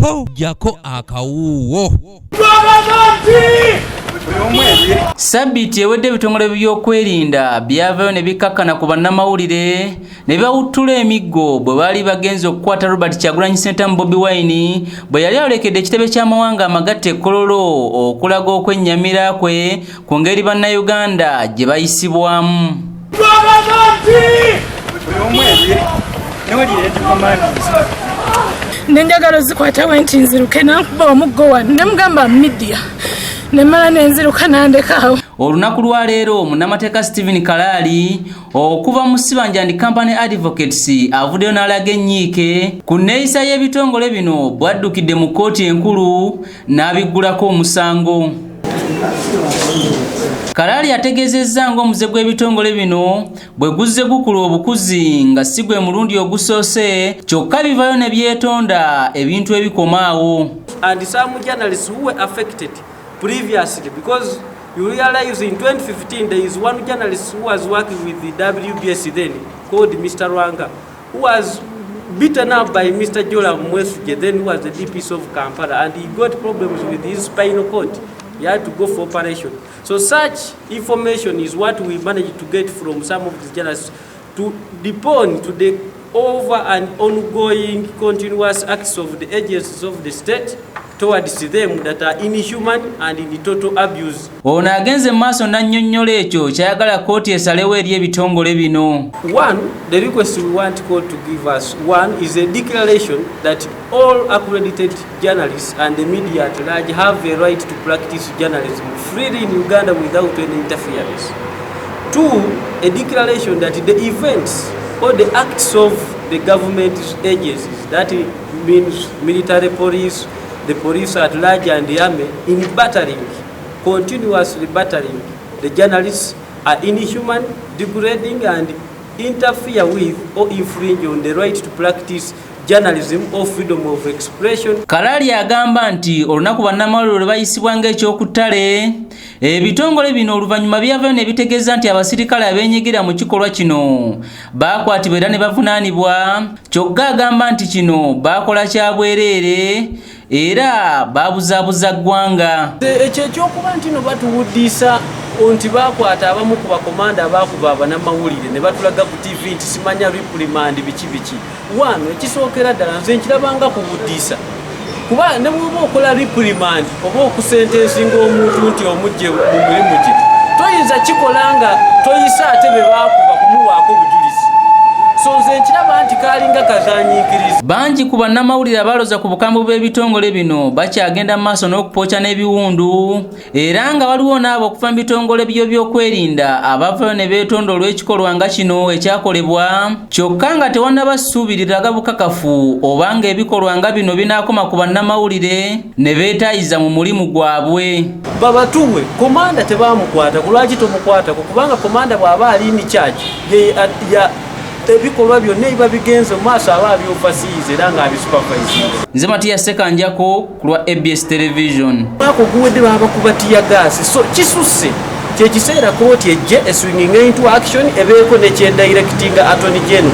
po jako akawuwo. Sabiti ewedde ebitongole by'okwerinda byavayo ne bikakkana ku bannamawulire ne bawuttula emiggo bwe baali bagenze okukwata Robert Kyagulanyi Ssentamu Bobi Wine bwe yali alekedde ekitebe ky'amawanga amagatte Kololo okulaga okwennyamira kwe ku ngeri bannayuganda gye bayisibwamu. Nenjagala zikwata wenti nziruke nakuba omuggo wano ne mugamba media nemala nenziruka nandekaawo. Olunaku lwa leero munnamateeka Stephen Kalali okuva mu Sibanja Company Advocates avuddeyo n'alaga ennyiike ku nneeyisa y'ebitongole bino bwaddukidde mu kkooti enkulu n'abiggulako omusango. Kalali ategeezezza ng'omuze gw'ebitongole bino bwe guzze gukula obukuzi nga si gwe mulundi ogusoose kyokka bivaayo ne byetonda ebintu ebikomaawo. And some journalists who were affected previously, because you realize in 2015 there is one journalist who was working with the WBS then called Mr. Rwanga, who was beaten up by Mr. Joram Mwesuje, then who was the DPS of Kampala, and he got problems with his spinal cord. He had to go for operation. So such information is what we managed to get from some of the journalists to depend to the over and ongoing continuous acts of the agencies of the state towards them that are inhuman and in total abuse. Ono agenze maaso n'annyonnyola ekyo kyayagala kkooti esalewo eri ebitongole bino. One, the request we want court to give us, one is a declaration that all accredited journalists and the media at large have a right to practice journalism freely in Uganda without any interference. Two, a declaration that the events or the acts of the government agencies, that means military police, the police at large and the army, in battering, continuously battering the journalists, are inhuman, degrading and interfere with or infringe on the right to practice journalism or freedom of expression. Kalali agamba nti olunaku bannamawulire lwe bayisibwa ng'ekyokuttale ebitongole bino oluvannyuma byavayo ne bitegeeza nti abasirikale abeenyigira mu kikolwa kino baakwatibwa era ne bavunaanibwa kyokka agamba nti kino baakola kya bwereere era baabuzaabuza ggwanga. Ekyo ekyokuba nti no batuwuddisa nti baakwata abamu ku bakomanda abaakuba abanamawulire ne batulaga ku TV nti simanya reprimand biki. Wano ekisookera ddala nze nkirabanga kubuddisa. Kuba ne bw'oba okola reprimand oba okusentensinga omuntu nti omugye mu mulimu gye, toyinza kikola nga toyisa ate be baakuba kumuwaako bujulizi. So nze nkiraba nti kaalinga kazanyiikiriza. Bangi ku bannamawulire abaloza ku bukambwe bw'ebitongole bino bakyagenda mu maaso n'okupookya n'ebiwundu era nga waliwo n'abo okuva mu bitongole byo by'okwerinda abavayo ne beetonda olw'ekikolwa nga kino ekyakolebwa kyokka nga tewannabasuubiriraga bukakafu oba ng'ebikolwa nga bino binaakoma ku bannamawulire ne beetaayiza mu mulimu gwabwe. Babatuwe komanda tebaamukwata kulwaki tomukwatako kubanga komanda bw'aba ali in charge ebikolwa byonna ebiba bigenze mu maaso aba abyofasiize era ng'abisupervise. Nze Matias Ssekanjako ku lwa ABS Television. Mwaka oguwedde baba bakubatiya gaasi, so kisusse kyekiseera kkooti ejje eswinging into action ebeeko ne kyendirectinga Attorney General.